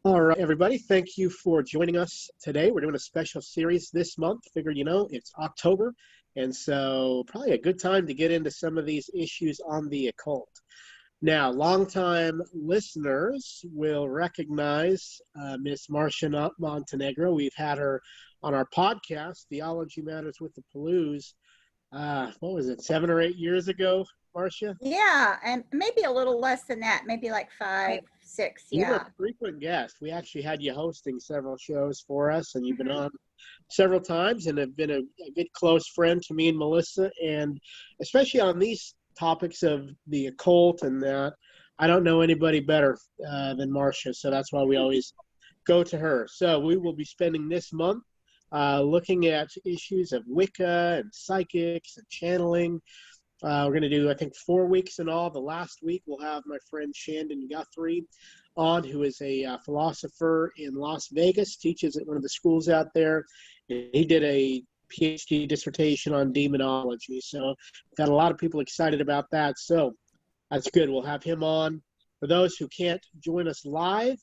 All right, everybody, thank you for joining us today. We're doing a special series this month. Figured, it's October, and so probably a good time to get into some of these issues on the occult. Now, longtime listeners will recognize Miss Marcia Montenegro. We've had her on our podcast, Theology Matters with the Pellews. What was it, 7 or 8 years ago, Marcia? Yeah, and maybe a little less than that, maybe like 5, 6, You were yeah. a frequent guest. We actually had you hosting several shows for us, and you've been on several times and have been a good close friend to me and Melissa, and especially on these topics of the occult and that. I don't know anybody better than Marcia, so that's why we always go to her. So we will be spending this month looking at issues of Wicca and psychics and channeling. We're going to do, I think, 4 weeks in all. The last week we'll have my friend Shandon Guthrie on, who is a philosopher in Las Vegas, teaches at one of the schools out there. And he did a PhD dissertation on demonology. So we've got a lot of people excited about that. So that's good. We'll have him on. For those who can't join us live,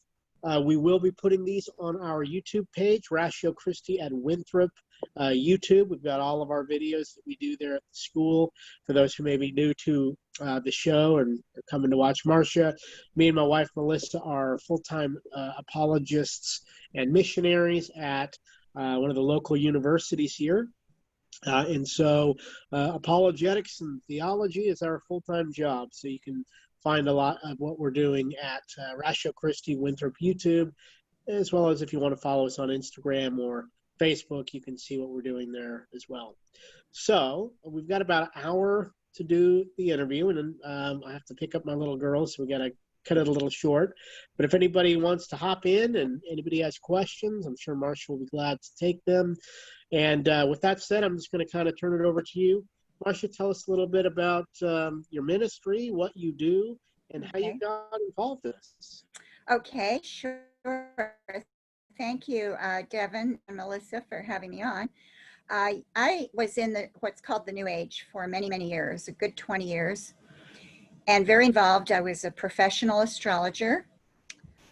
we will be putting these on our YouTube page, Ratio Christi at Winthrop YouTube. We've got all of our videos that we do there at the school. For those who may be new to the show and are coming to watch Marcia, me and my wife Melissa are full-time apologists and missionaries at one of the local universities here. And so apologetics and theology is our full-time job. So you can find a lot of what we're doing at Ratio Christi Winthrop YouTube, as well as if you want to follow us on Instagram or Facebook, you can see what we're doing there as well. So we've got about an hour to do the interview, and then I have to pick up my little girl, so we got to cut it a little short. But if anybody wants to hop in and anybody has questions, I'm sure Marcia will be glad to take them. And with that said, I'm just going to kind of turn it over to you. Marcia, tell us a little bit about your ministry, what you do, and how you got involved in this. Okay, sure. Thank you, Devin and Melissa, for having me on. I was in what's called the New Age for many, many years, a good 20 years, and very involved. I was a professional astrologer.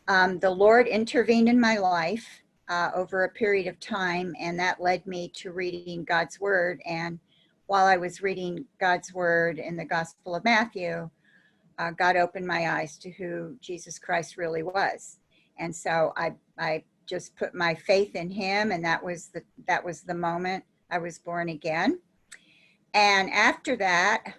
The Lord intervened in my life over a period of time, and that led me to reading God's Word. And while I was reading God's Word in the Gospel of Matthew, God opened my eyes to who Jesus Christ really was. And so I just put my faith in him, and that was the moment I was born again. And after that,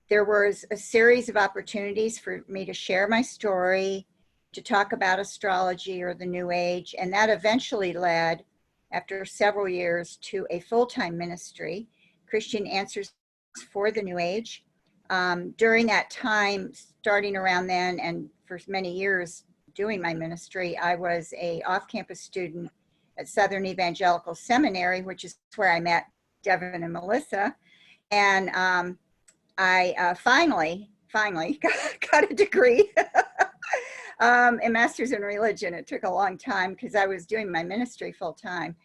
there was a series of opportunities for me to share my story, to talk about astrology or the New Age, and that eventually led, after several years, to a full-time ministry, Christian Answers for the New Age. During that time, starting around then and for many years doing my ministry, I was a off-campus student at Southern Evangelical Seminary, which is where I met Devin and Melissa. And I finally got a degree, a master's in religion. It took a long time because I was doing my ministry full time.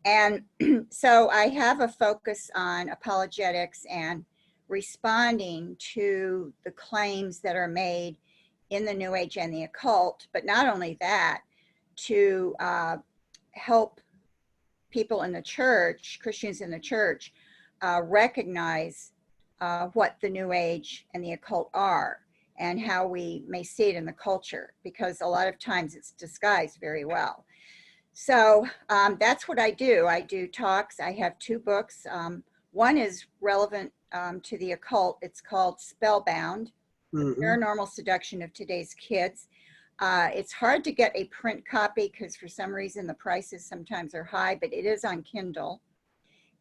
And so I have a focus on apologetics and responding to the claims that are made in the New Age and the occult, but not only that, to help people in the church, Christians in the church, recognize what the New Age and the occult are and how we may see it in the culture, because a lot of times it's disguised very well. So that's what I do. I do talks. I have 2 books. One is relevant to the occult. It's called Spellbound, The Paranormal Seduction of Today's Kids. It's hard to get a print copy because for some reason the prices sometimes are high, but it is on Kindle.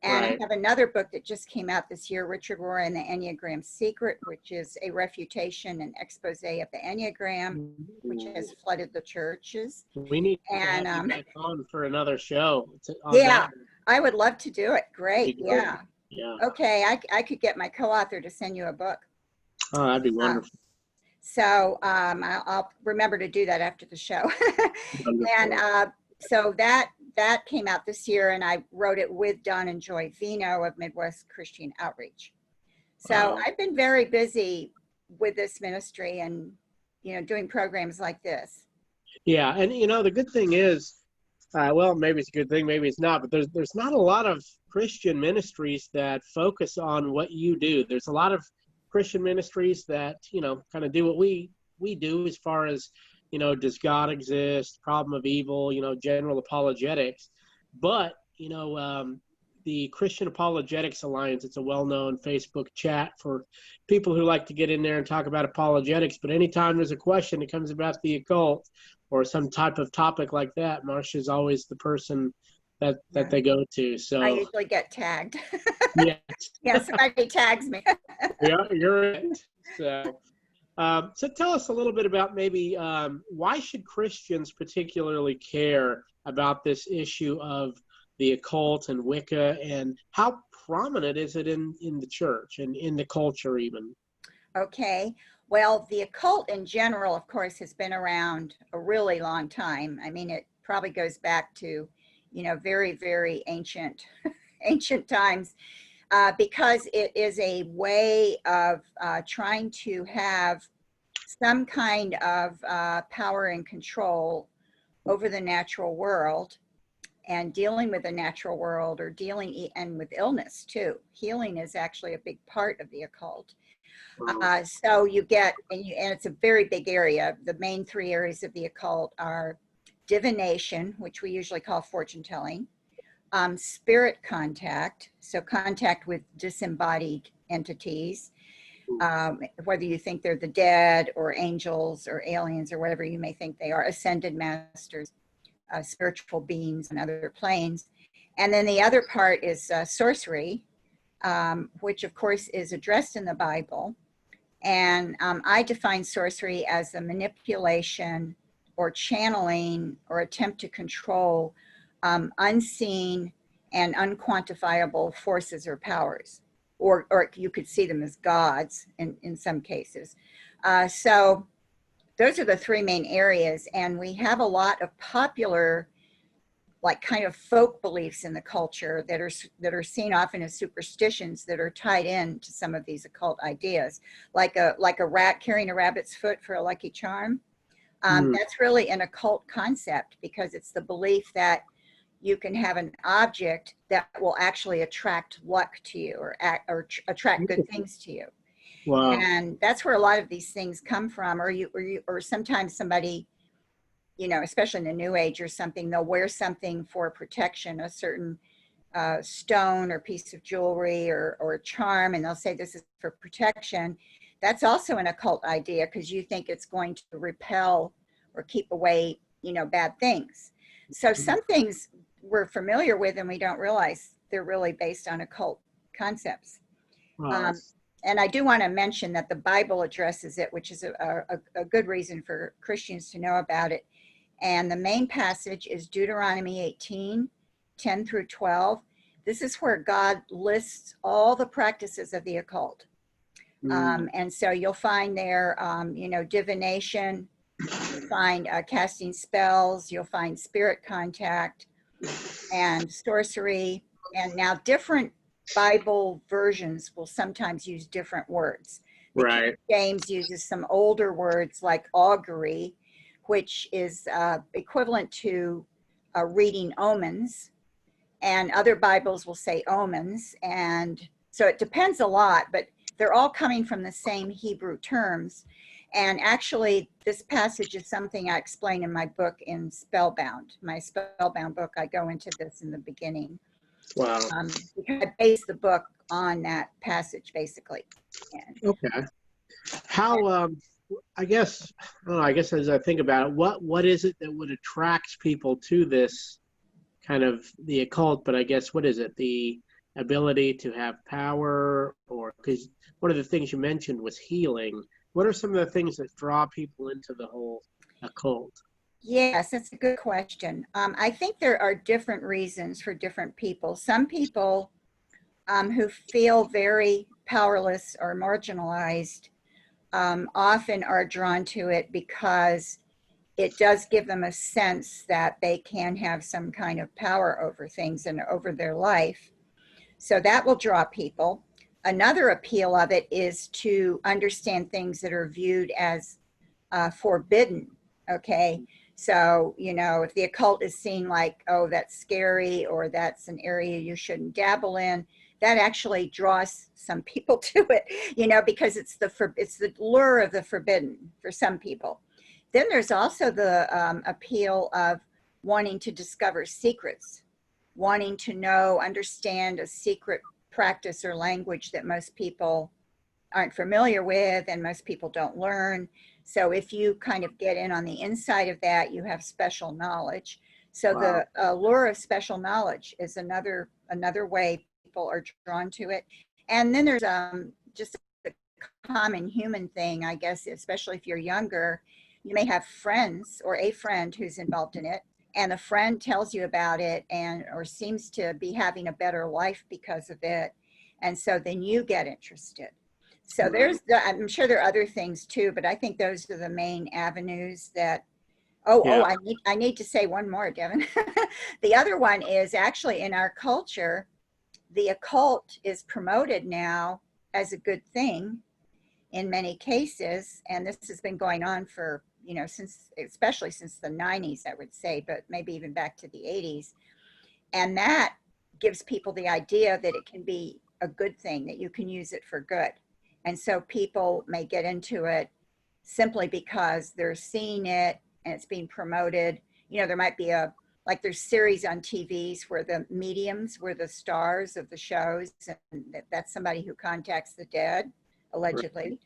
And I have another book that just came out this year, Richard Rohr and the Enneagram Secret, which is a refutation and expose of the Enneagram, which has flooded the churches. We need to have you back on for another show. Yeah, I would love to do it. Great. Yeah. Yeah. Okay, I could get my co-author to send you a book. Oh, that'd be wonderful. So I'll remember to do that after the show. And so that came out this year, and I wrote it with Don and Joy Vino of Midwest Christian Outreach. So I've been very busy with this ministry and, doing programs like this. Yeah, and the good thing is, well, maybe it's a good thing, maybe it's not, but there's not a lot of Christian ministries that focus on what you do. There's a lot of Christian ministries that kind of do what we do as far as does God exist, problem of evil, general apologetics, but the Christian Apologetics Alliance, it's a well-known Facebook chat for people who like to get in there and talk about apologetics. But anytime there's a question that comes about the occult or some type of topic like that, Marcia's always the person that they go to. So I usually get tagged. yes. Yeah, somebody tags me. Yeah, you're right. So tell us a little bit about maybe why should Christians particularly care about this issue of the occult and Wicca, and how prominent is it in the church and in the culture even? Okay. Well, the occult in general, of course, has been around a really long time. I mean, it probably goes back to, very, very ancient, ancient times, because it is a way of trying to have some kind of power and control over the natural world and dealing with the natural world, or dealing and with illness too. Healing is actually a big part of the occult. So you get, and it's a very big area. The main three areas of the occult are divination, which we usually call fortune telling, spirit contact, so contact with disembodied entities, whether you think they're the dead or angels or aliens or whatever you may think they are, ascended masters, spiritual beings on other planes. And then the other part is sorcery, which of course is addressed in the Bible. And I define sorcery as the manipulation or channeling or attempt to control unseen and unquantifiable forces or powers, or you could see them as gods in some cases. So those are the three main areas, and we have a lot of popular, like, kind of folk beliefs in the culture that are seen often as superstitions that are tied in to some of these occult ideas, like a rat carrying a rabbit's foot for a lucky charm. That's really an occult concept, because it's the belief that you can have an object that will actually attract luck to you, or attract good things to you. Wow. And that's where a lot of these things come from. Or sometimes somebody, especially in the New Age or something, they'll wear something for protection, a certain stone or piece of jewelry or a charm, and they'll say this is for protection. That's also an occult idea, because you think it's going to repel or keep away, bad things. So some things we're familiar with and we don't realize they're really based on occult concepts. Wow. And I do want to mention that the Bible addresses it, which is a good reason for Christians to know about it. And the main passage is Deuteronomy 18, 10 through 12. This is where God lists all the practices of the occult. And so you'll find there, divination, you'll find casting spells, you'll find spirit contact and sorcery. And now different Bible versions will sometimes use different words. The King James uses some older words like augury, which is equivalent to reading omens, and other Bibles will say omens. And so it depends a lot, but they're all coming from the same Hebrew terms. And actually, this passage is something I explain in my book in Spellbound. My Spellbound book, I go into this in the beginning. Wow. Because I base the book on that passage, basically. Okay. How, I guess as I think about it, what is it that would attract people to this kind of the occult? But I guess, what is it? The ability to have power, or because one of the things you mentioned was healing. What are some of the things that draw people into the whole occult? Yes, that's a good question. I think there are different reasons for different people. Some people who feel very powerless or marginalized often are drawn to it because it does give them a sense that they can have some kind of power over things and over their life. So that will draw people. Another appeal of it is to understand things that are viewed as forbidden. Okay. So, you know, if the occult is seen like, oh, that's scary, or that's an area you shouldn't dabble in, that actually draws some people to it, you know, because it's the lure of the forbidden for some people. Then there's also the appeal of wanting to discover secrets, wanting to know, understand a secret practice or language that most people aren't familiar with and most people don't learn. So if you kind of get in on the inside of that, you have special knowledge. So Wow. the lure of special knowledge is another way people are drawn to it. And then there's just a common human thing, I guess, especially if you're younger. You may have friends or a friend who's involved in it, and the friend tells you about it and or seems to be having a better life because of it. And so then you get interested. So I'm sure there are other things too, but I think those are the main avenues that, Yeah. I need to say one more, Devin. The other one is actually in our culture, the occult is promoted now as a good thing in many cases. And this has been going on for, you know, especially since the 90s, I would say, but maybe even back to the 80s. And that gives people the idea that it can be a good thing, that you can use it for good. And so people may get into it simply because they're seeing it and it's being promoted. You know, there might be there's series on TVs where the mediums were the stars of the shows, and that's somebody who contacts the dead, allegedly,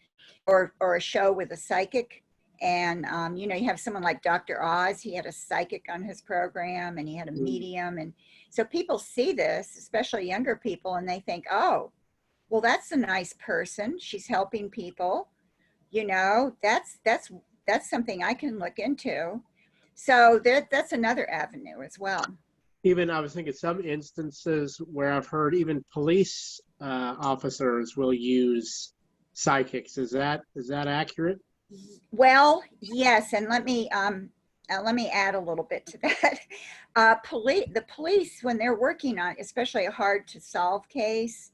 or a show with a psychic. And, you know, you have someone like Dr. Oz, he had a psychic on his program and he had a medium. And so people see this, especially younger people, and they think, oh, well, that's a nice person. She's helping people. You know, that's something I can look into. So that's another avenue as well. Even I was thinking some instances where I've heard even police officers will use psychics. Is that accurate? Well, yes, and let me add a little bit to that. The police, when they're working on, especially a hard to solve case,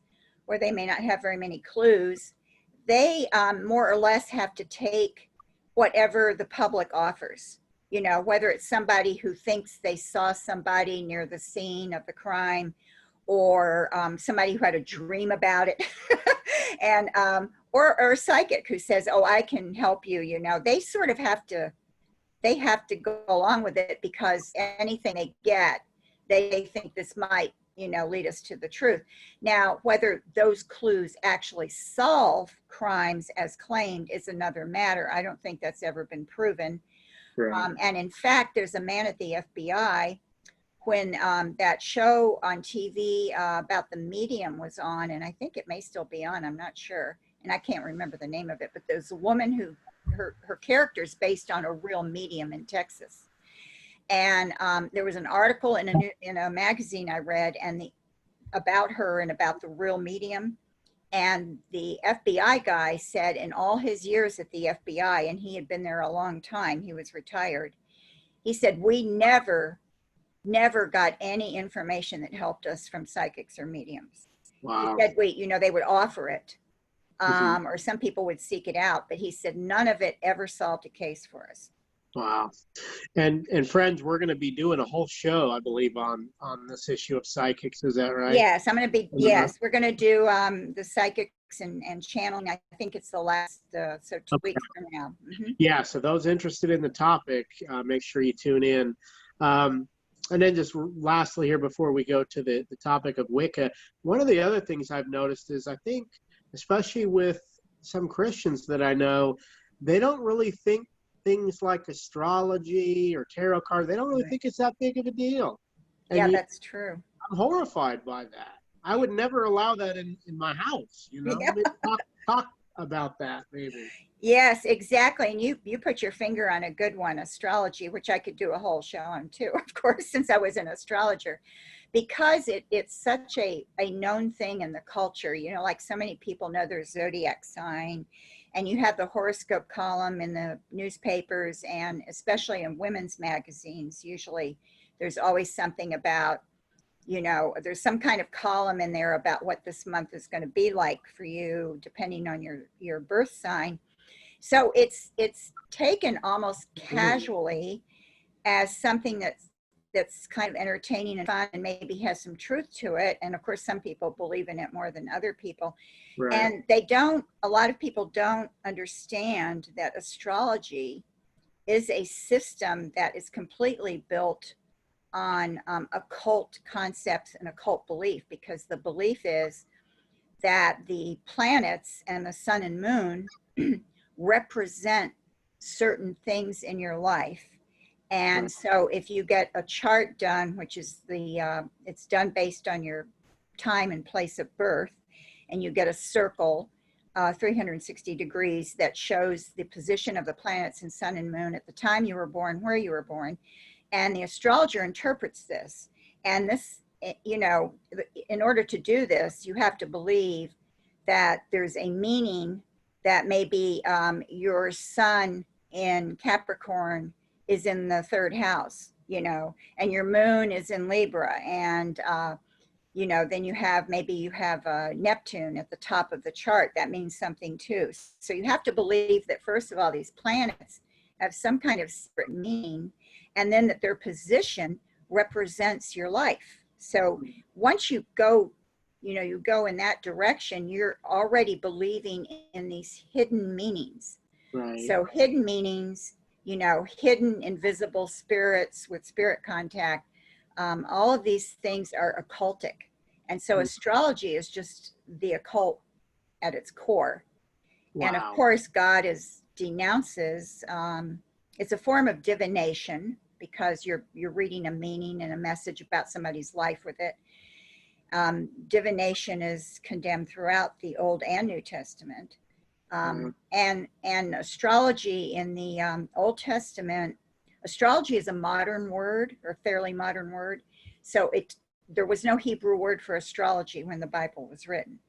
where they may not have very many clues, they more or less have to take whatever the public offers. You know, whether it's somebody who thinks they saw somebody near the scene of the crime, or somebody who had a dream about it, and or a psychic who says, "Oh, I can help you." You know, they sort of have to go along with it, because anything they get, they think this might, you know, lead us to the truth. Now, whether those clues actually solve crimes as claimed is another matter. I don't think that's ever been proven. Right. And in fact, there's a man at the FBI, when that show on TV about the medium was on, and I think it may still be on, I'm not sure, and I can't remember the name of it, but there's a woman who, her character is based on a real medium in Texas. And there was an article in a magazine I read, and about her and about the real medium. And the FBI guy said in all his years at the FBI, and he had been there a long time, he was retired, he said, we never got any information that helped us from psychics or mediums. Wow. He said, you know, they would offer it, or some people would seek it out, but he said none of it ever solved a case for us. Wow. And friends, we're going to be doing a whole show, I believe, on this issue of psychics. Is that right? Yes, yes, we're going to do the psychics and channeling. I think it's the last, so 2 weeks from now. Yeah, so those interested in the topic, make sure you tune in. And then just lastly here, before we go to the topic of Wicca, one of the other things I've noticed is, I think, especially with some Christians that I know, they don't really think things like astrology or tarot cards, they don't really think it's that big of a deal. And yeah, that's true. I'm horrified by that. I would never allow that in my house, you know. Yeah. Maybe talk about that, maybe. Yes, exactly. And you put your finger on a good one, astrology, which I could do a whole show on too, of course, since I was an astrologer, because it's such a known thing in the culture. You know, like so many people know their zodiac sign, and you have the horoscope column in the newspapers, and especially in women's magazines, usually there's always something about, you know, there's some kind of column in there about what this month is going to be like for you, depending on your birth sign. So it's taken almost casually as something that's kind of entertaining and fun and maybe has some truth to it. And of course, some people believe in it more than other people. Right. And a lot of people don't understand that astrology is a system that is completely built on occult concepts and occult belief, because the belief is that the planets and the sun and moon represent certain things in your life. And Right. so if you get a chart done, which is it's done based on your time and place of birth, and you get a circle 360 degrees that shows the position of the planets and sun and moon at the time you were born, where you were born, and the astrologer interprets this. And this, you know, in order to do this, you have to believe that there's a meaning that maybe your sun in Capricorn is in the third house, you know, and your moon is in Libra, and you know, then you have Neptune at the top of the chart. That means something too. So you have to believe that, first of all, these planets have some kind of secret meaning, and then that their position represents your life. So once you go, you know, you go in that direction, you're already believing in these hidden meanings. Right. So hidden meanings, you know, hidden invisible spirits with spirit contact, all of these things are occultic. And so astrology is just the occult at its core. Wow. And of course, God denounces, it's a form of divination, because you're reading a meaning and a message about somebody's life with it. Divination is condemned throughout the Old and New Testament. And astrology in the Old Testament, astrology is a modern word, or fairly modern word. So there was no Hebrew word for astrology when the Bible was written.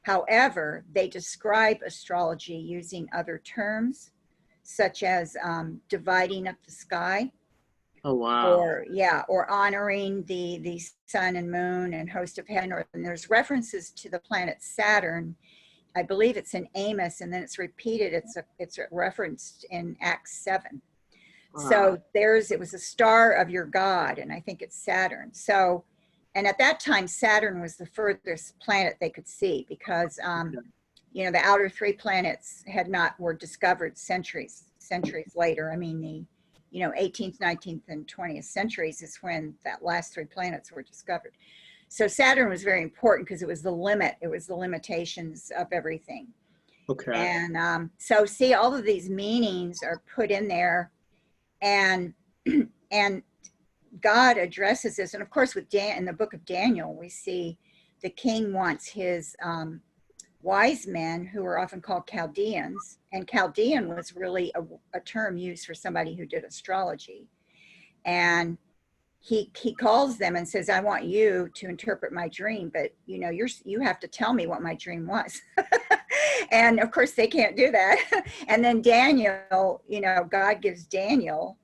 However, they describe astrology using other terms, such as dividing up the sky. Oh, wow. Or honoring the sun and moon and host of heaven. And there's references to the planet Saturn. I believe it's in Amos, and then it's repeated. It's referenced in Acts 7. Wow. So it was a star of your God, and I think it's Saturn. So, and at that time, Saturn was the furthest planet they could see, because you know, the outer three planets were discovered centuries later. I mean, the 18th, 19th, and 20th centuries is when that last three planets were discovered. So Saturn was very important because it was the limit. It was the limitations of everything. Okay. And so see, all of these meanings are put in there, and God addresses this. And of course, in the book of Daniel, we see the king wants his wise men, who are often called Chaldeans, and Chaldean was really a term used for somebody who did astrology. And he calls them and says, I want you to interpret my dream, but you know, you have to tell me what my dream was. And of course they can't do that. And then Daniel, you know, God gives Daniel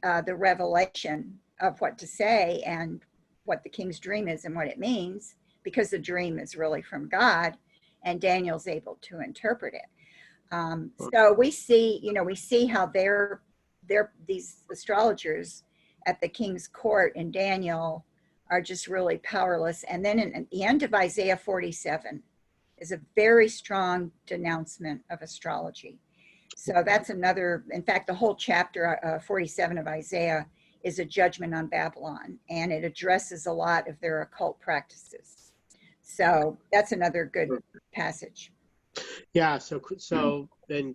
the revelation of what to say and what the king's dream is and what it means, because the dream is really from God, and Daniel's able to interpret it. So we see how these astrologers at the king's court in Daniel are just really powerless. And then at the end of Isaiah 47 is a very strong denouncement of astrology. So that's another, in fact, the whole chapter 47 of Isaiah is a judgment on Babylon, and it addresses a lot of their occult practices. So that's another good passage. Yeah, so then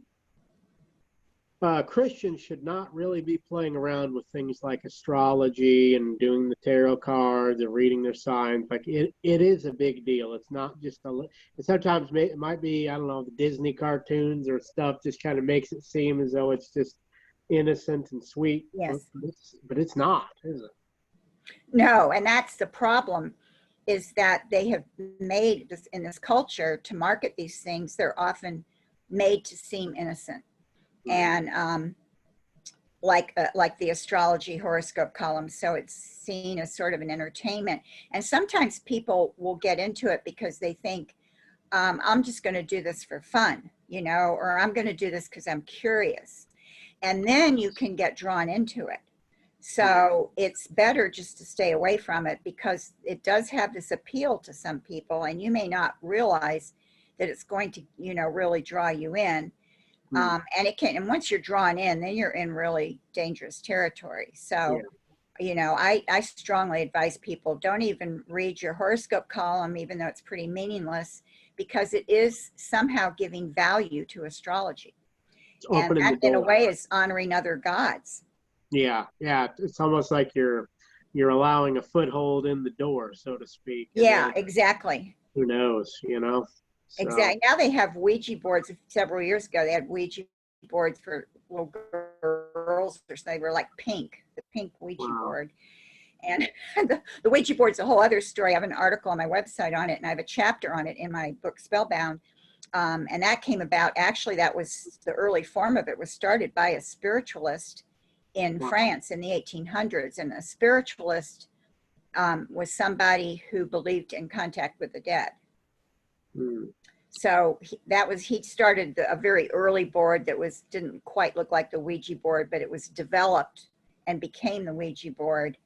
Christians should not really be playing around with things like astrology and doing the tarot cards and reading their signs. Like it is a big deal. It's not just sometimes it might be, I don't know, the Disney cartoons or stuff just kind of makes it seem as though it's just innocent and sweet. Yes. But it's not, is it? No, and that's the problem, is that they have made this in this culture to market these things. They're often made to seem innocent. And like the astrology horoscope columns. So it's seen as sort of an entertainment. And sometimes people will get into it because they think, I'm just going to do this for fun, you know, or I'm going to do this because I'm curious. And then you can get drawn into it. So it's better just to stay away from it, because it does have this appeal to some people, and you may not realize that it's going to, really draw you in. And it can, and once you're drawn in, then you're in really dangerous territory. So, I strongly advise people, don't even read your horoscope column, even though it's pretty meaningless, because it is somehow giving value to astrology. And that, in a way, is honoring other gods. Yeah. It's almost like you're allowing a foothold in the door, so to speak. Yeah, exactly. Who knows, So. Exactly. Now they have Ouija boards. Several years ago, they had Ouija boards for little girls, or something. They were like pink, the pink Ouija board. And the Ouija board's a whole other story. I have an article on my website on it, and I have a chapter on it in my book Spellbound. And that came about, actually, that was the early form of it, was started by a spiritualist in France in the 1800s. And a spiritualist was somebody who believed in contact with the dead. So he started a very early board that didn't quite look like the Ouija board, but it was developed and became the Ouija board.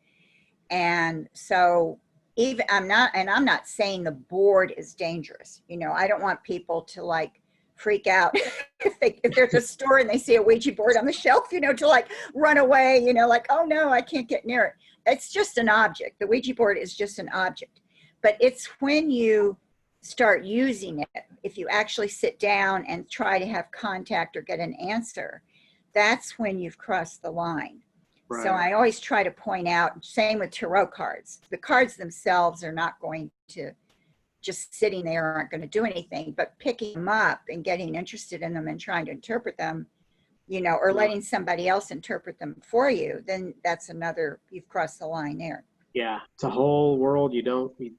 And so I'm not saying the board is dangerous. I don't want people to like freak out if there's a store and they see a Ouija board on the shelf, to like run away, like, oh no, I can't get near it. It's just an object. The Ouija board is just an object. But it's when you start using it, if you actually sit down and try to have contact or get an answer, that's when you've crossed the line. Right. So I always try to point out, same with tarot cards. The cards themselves are not going to, just sitting there aren't going to do anything, but picking them up and getting interested in them and trying to interpret them, or letting somebody else interpret them for you, then that's you've crossed the line there. Yeah, it's a whole world you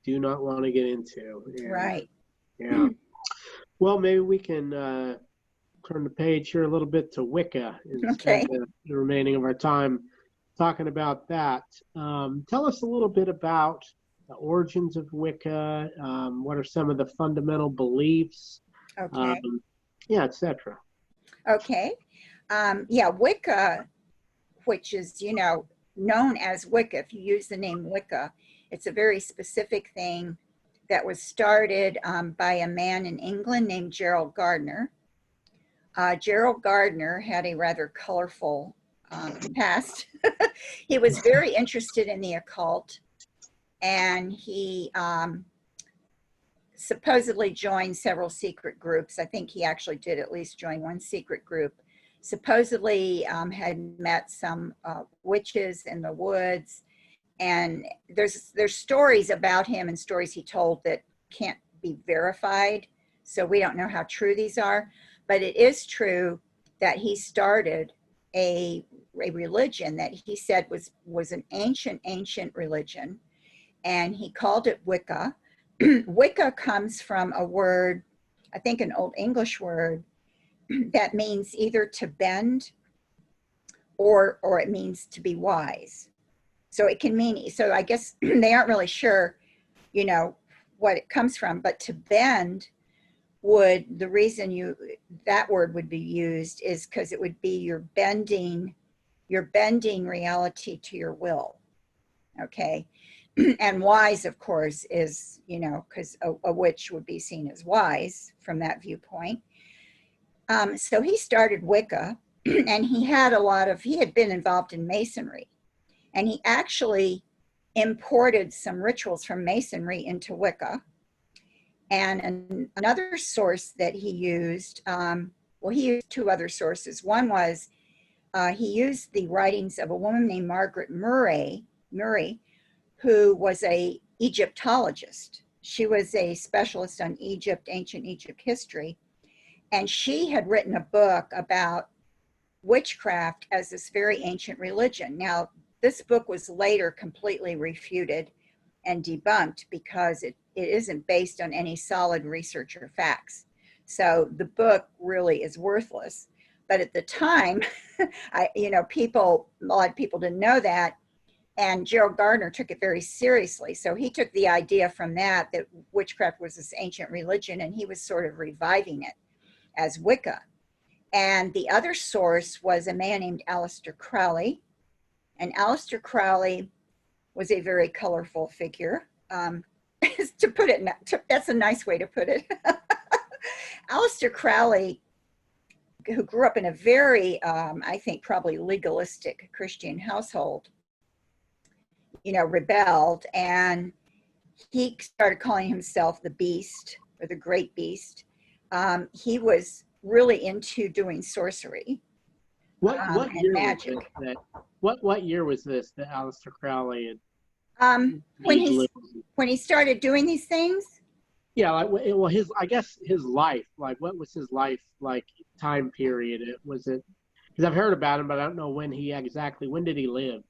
do not want to get into. Right. Yeah. Well, maybe we can turn the page here a little bit to Wicca and spend the remaining of our time talking about that. Tell us a little bit about the origins of Wicca. What are some of the fundamental beliefs? Okay. Etc. Okay. Wicca, which is, known as Wicca. If you use the name Wicca, it's a very specific thing that was started by a man in England named Gerald Gardner. Gerald Gardner had a rather colorful past. He was very interested in the occult, and he supposedly joined several secret groups. I think he actually did at least join one secret group. Supposedly had met some witches in the woods, and there's stories about him and stories he told that can't be verified, so we don't know how true these are, but it is true that he started a religion that he said was an ancient religion, and he called it Wicca. Wicca comes from a word, I think an Old English word, that means either to bend or it means to be wise. So it can mean, so I guess they aren't really sure, what it comes from, but to bend the reason that word would be used is because it would be you're bending reality to your will. Okay. And wise, of course, is, because a witch would be seen as wise from that viewpoint. So he started Wicca, and he had been involved in Masonry, and he actually imported some rituals from Masonry into Wicca. And another source that he used, he used two other sources. One was he used the writings of a woman named Margaret Murray, who was a Egyptologist. She was a specialist on ancient Egypt history. And she had written a book about witchcraft as this very ancient religion. Now, this book was later completely refuted and debunked because it isn't based on any solid research or facts. So the book really is worthless. But at the time, a lot of people didn't know that. And Gerald Gardner took it very seriously. So he took the idea from that witchcraft was this ancient religion, and he was sort of reviving it as Wicca. And the other source was a man named Aleister Crowley, And Aleister Crowley was a very colorful figure. To put it, that's a nice way to put it. Aleister Crowley, who grew up in a very, I think, probably legalistic Christian household, rebelled, and he started calling himself the Beast or the Great Beast. He was really into doing sorcery. What year magic. Was this what year was this that Aleister Crowley had? When he started doing these things. Yeah, well, his life, like, what was his life like time period? Was it because I've heard about him, but I don't know when did he live?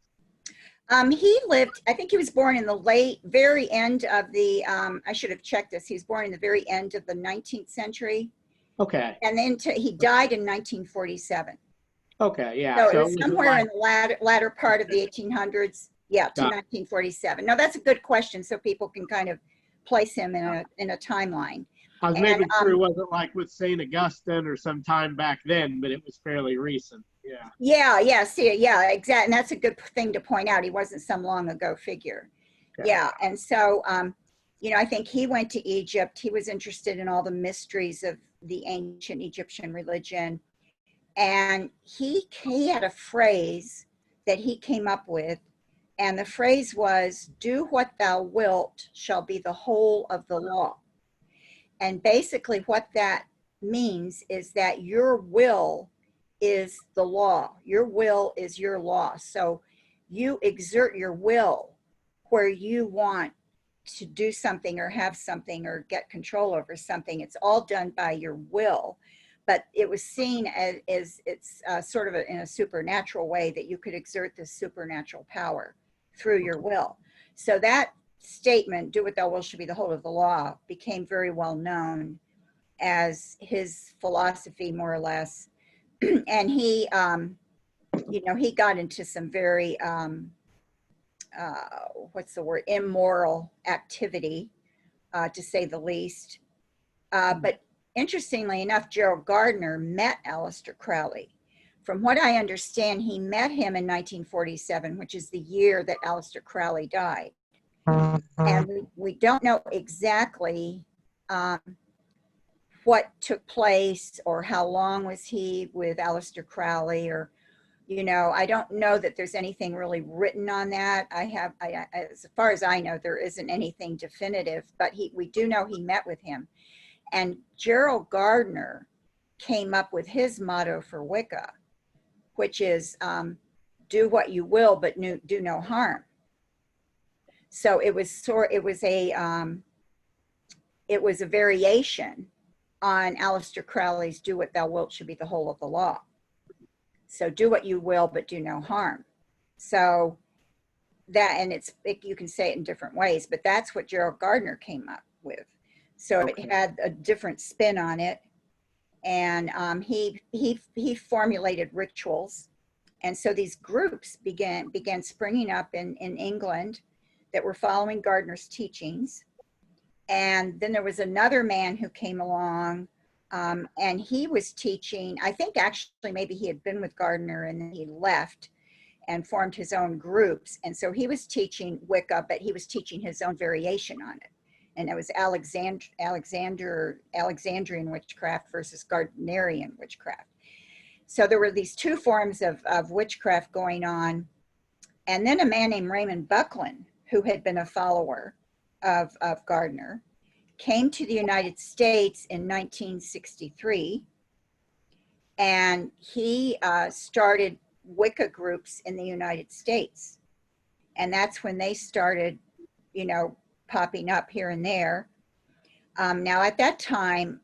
He lived, I think he was born in the very end of the, I should have checked this. He was born in the very end of the 19th century. Okay. And then he died in 1947. Okay, yeah. So it was somewhere in the latter part of the 1800s. Yeah, to 1947. No, that's a good question, so people can kind of place him in a timeline. I was making sure it wasn't like with St. Augustine or some time back then, but it was fairly recent. Yeah. Yeah, exactly. And that's a good thing to point out. He wasn't some long ago figure. Okay. Yeah, and so, I think he went to Egypt. He was interested in all the mysteries of the ancient Egyptian religion. And he had a phrase that he came up with, and the phrase was, "Do what thou wilt shall be the whole of the law." And basically what that means is that your will is the law. Your will is your law. So you exert your will where you want to do something or have something or get control over something. It's all done by your will. But it was seen as it's sort of in a supernatural way that you could exert this supernatural power through your will. So that statement, "Do what thou wilt shall be the whole of the law," became very well known as his philosophy, more or less. And he, he got into some very, immoral activity, to say the least. But interestingly enough, Gerald Gardner met Aleister Crowley. From what I understand, he met him in 1947, which is the year that Aleister Crowley died. And we don't know exactly what took place or how long was he with Aleister Crowley, or, I don't know that there's anything really written on that. As far as I know, there isn't anything definitive, but we do know he met with him. And Gerald Gardner came up with his motto for Wicca, which is, "Do what you will, but do no harm." So it was a variation on Aleister Crowley's "Do what thou wilt shall be the whole of the law." So do what you will, but do no harm. So that, and you can say it in different ways, but that's what Gerald Gardner came up with. So okay. It had a different spin on it. And he formulated rituals. And so these groups began springing up in England that were following Gardner's teachings. And then there was another man who came along, and he was teaching, I think actually maybe he had been with Gardner and then he left and formed his own groups. And so he was teaching Wicca, but he was teaching his own variation on it. And it was Alexandrian witchcraft versus Gardnerian witchcraft. So there were these two forms of witchcraft going on. And then a man named Raymond Buckland, who had been a follower of Gardner, came to the United States in 1963. And he started Wicca groups in the United States. And that's when they started, popping up here and there. Now at that time,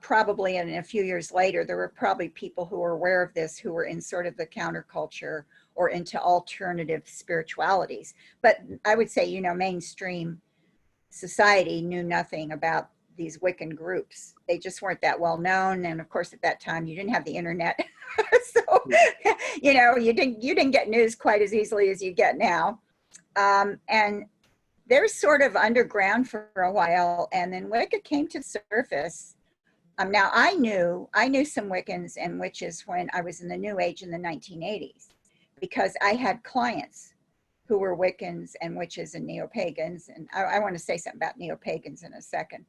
probably in a few years later, there were probably people who were aware of this, who were in sort of the counterculture or into alternative spiritualities. But I would say, mainstream society knew nothing about these Wiccan groups. They just weren't that well known. And of course, at that time, you didn't have the internet. So, you didn't get news quite as easily as you get now. And they're sort of underground for a while, and then Wicca came to the surface. Now I knew some Wiccans and witches when I was in the New Age in the 1980s, because I had clients who were Wiccans and witches and neo-pagans. And I want to say something about neo-pagans in a second.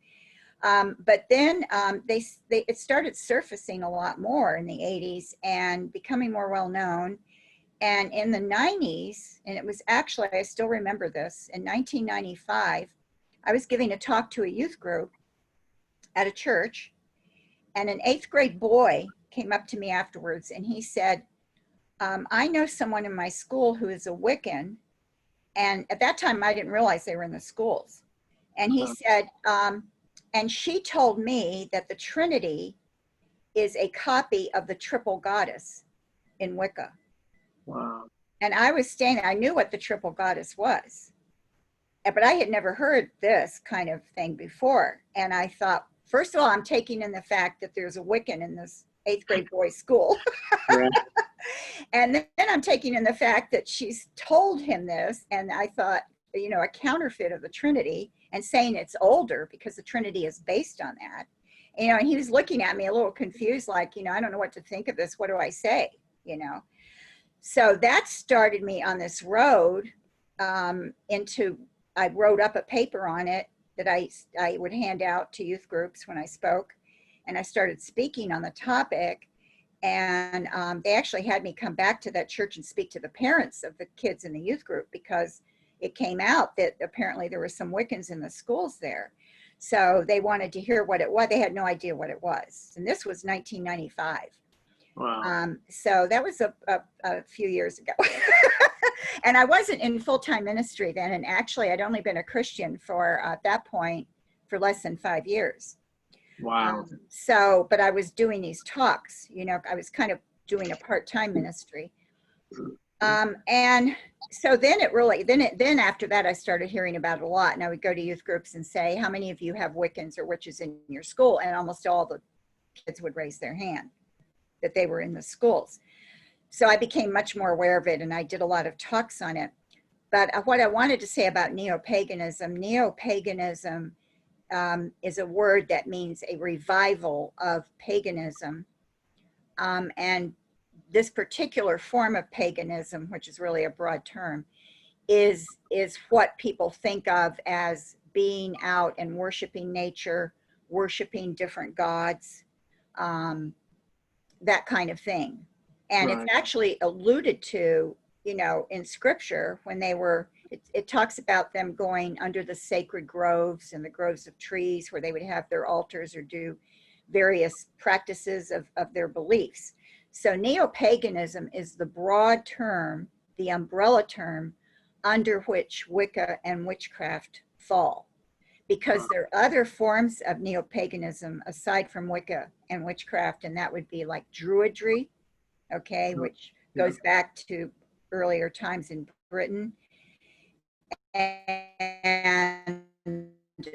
But then it started surfacing a lot more in the 80s and becoming more well-known. And in the 90s, and it was actually, I still remember this, in 1995, I was giving a talk to a youth group at a church, and an 8th grade boy came up to me afterwards and he said, I know someone in my school who is a Wiccan. And at that time, I didn't realize they were in the schools. And he said, and she told me that the Trinity is a copy of the triple goddess in Wicca. Wow. And I was standing, I knew what the triple goddess was, but I had never heard this kind of thing before. And I thought, first of all, I'm taking in the fact that there's a Wiccan in this 8th grade boys' school. Right. And then I'm taking in the fact that she's told him this. And I thought, you know, a counterfeit of the Trinity, and saying it's older because the Trinity is based on that. You know, and he was looking at me a little confused, like, you know, I don't know what to think of this. What do I say? You know? So that started me on this road I wrote up a paper on it that I would hand out to youth groups when I spoke. And I started speaking on the topic. And they actually had me come back to that church and speak to the parents of the kids in the youth group, because it came out that apparently there were some Wiccans in the schools there. So they wanted to hear what it was. They had no idea what it was. And this was 1995. Wow. So that was a few years ago. And I wasn't in full-time ministry then. And actually, I'd only been a Christian for, at that point, for less than 5 years. Wow. But I was doing these talks, you know, I was kind of doing a part-time ministry. And so then it really, then after that, I started hearing about it a lot. And I would go to youth groups and say, how many of you have Wiccans or witches in your school? And almost all the kids would raise their hand that they were in the schools. So I became much more aware of it, and I did a lot of talks on it. But what I wanted to say about neo-paganism is a word that means a revival of paganism. And this particular form of paganism, which is really a broad term, is what people think of as being out and worshiping nature, worshiping different gods, that kind of thing. And Right. it's actually alluded to, you know, in scripture when they were, it talks about them going under the sacred groves and the groves of trees where they would have their altars or do various practices of their beliefs. So neo-paganism is the broad term, the umbrella term under which Wicca and witchcraft fall, because there are other forms of neo-paganism aside from Wicca and witchcraft, and that would be like Druidry, okay, which goes back to earlier times in Britain. And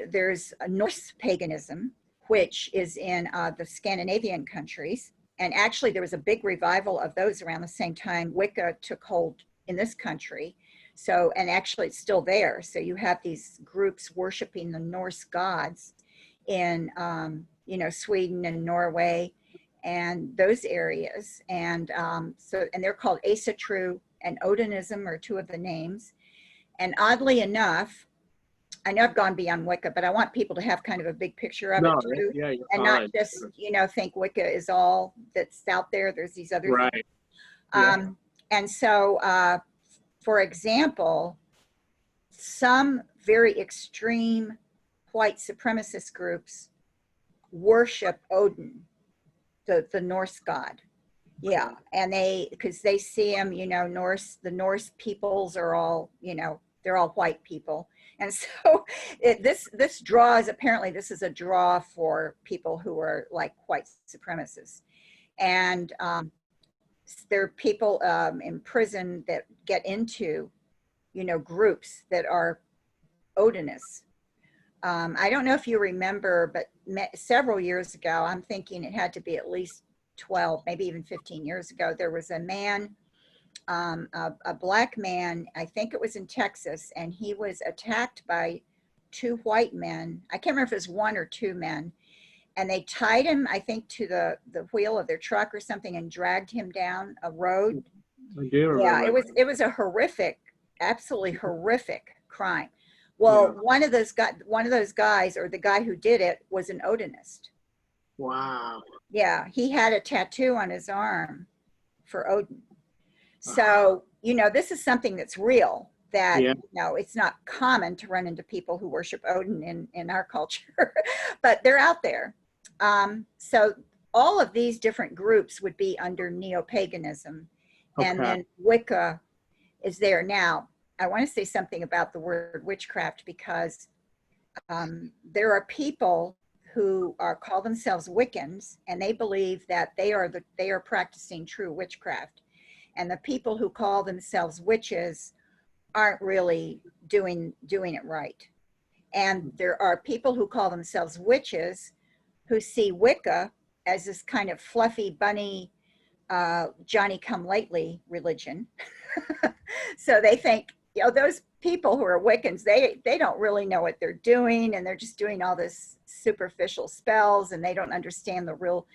there's a Norse paganism, which is in the Scandinavian countries. And actually, there was a big revival of those around the same time Wicca took hold in this country. So, and actually it's still there. So you have these groups worshiping the Norse gods in, you know, Sweden and Norway and those areas. And and they're called Asatru and Odinism are two of the names. And oddly enough, I know I've gone beyond Wicca, but I want people to have kind of a big picture of it too, and not just, you know, think Wicca is all that's out there. There's these other things. And so, for example, some very extreme white supremacist groups worship Odin, the Norse god. Yeah, and because they see him, you know, the Norse peoples are all, you know, they're all white people. And so this draws, apparently this is a draw for people who are like white supremacists. And there are people in prison that get into, you know, groups that are Odinists. I don't know if you remember, but several years ago, I'm thinking it had to be at least 12, maybe even 15 years ago, there was a man, a black man, I think it was in Texas, and he was attacked by two white men. I can't remember if it was one or two men, and they tied him, I think, to the wheel of their truck or something and dragged him down a road I do Yeah, remember. it was a horrific, absolutely horrific crime. Well, Yeah. one of those guys, or the guy who did it, was an Odinist. Wow. Yeah, he had a tattoo on his arm for Odin. Uh, So, this is something that's real, that, yeah. it's not common to run into people who worship Odin in our culture, but they're out there. So all of these different groups would be under Neo-Paganism, and Okay. then Wicca is there. Now, I want to say something about the word witchcraft, because there are people who call themselves Wiccans, and they believe that they are practicing true witchcraft, and the people who call themselves witches aren't really doing it right. And there are people who call themselves witches who see Wicca as this kind of fluffy bunny, Johnny come lately religion. So they think, those people who are Wiccans, they don't really know what they're doing, and they're just doing all this superficial spells, and they don't understand the real,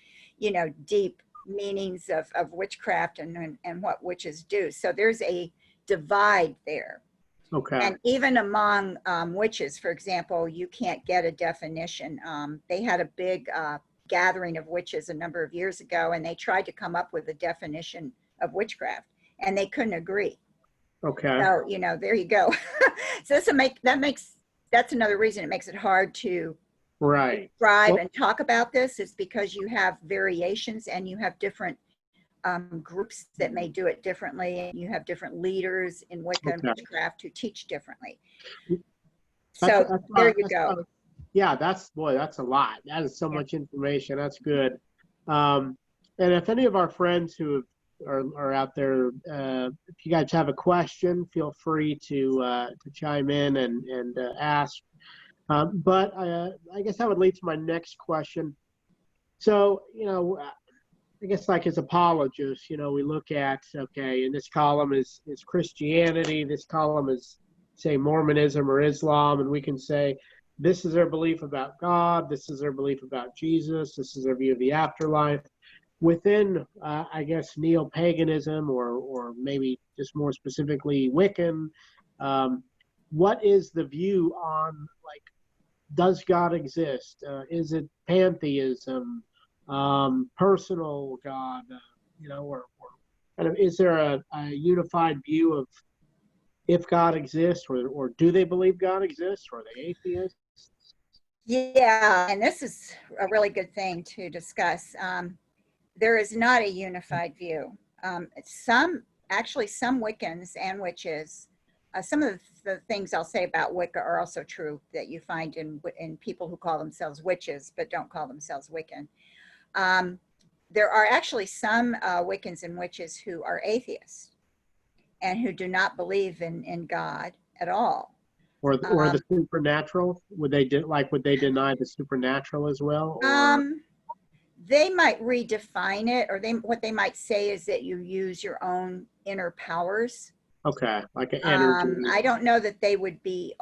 deep meanings of witchcraft and what witches do. So there's a divide there. Okay. And even among witches, for example, you can't get a definition. They had a big gathering of witches a number of years ago, and they tried to come up with a definition of witchcraft, and they couldn't agree. Okay. So, there you go. So that's another reason it makes it hard to Right. describe Well, and talk about this, is because you have variations, and you have different groups that may do it differently, and you have different leaders in Wicca and okay. witchcraft who teach differently. That's, So that's, there you that's go. yeah, that's a lot. That is so Yeah. much information. That's good. And if any of our friends who are out there, if you guys have a question, feel free to chime in and ask. But I guess that would lead to my next question. So, I guess like as apologists, we look at, okay, in this column is Christianity, this column is, say, Mormonism or Islam, and we can say this is their belief about God, this is their belief about Jesus, this is their view of the afterlife. Within, I guess, neo-paganism, or maybe just more specifically Wiccan, what is the view on, like, does God exist? Is it pantheism? Personal God, or kind of, is there a unified view of if God exists, or do they believe God exists, or are they atheists? Yeah, and this is a really good thing to discuss. There is not a unified view. Some Wiccans and witches, some of the things I'll say about Wicca are also true that you find in people who call themselves witches but don't call themselves Wiccan. There are actually some Wiccans and witches who are atheists and who do not believe in God at all. Or the supernatural? Would they deny the supernatural as well? Or They might redefine it, or what they might say is that you use your own inner powers. okay, like an energy. I don't know that they would be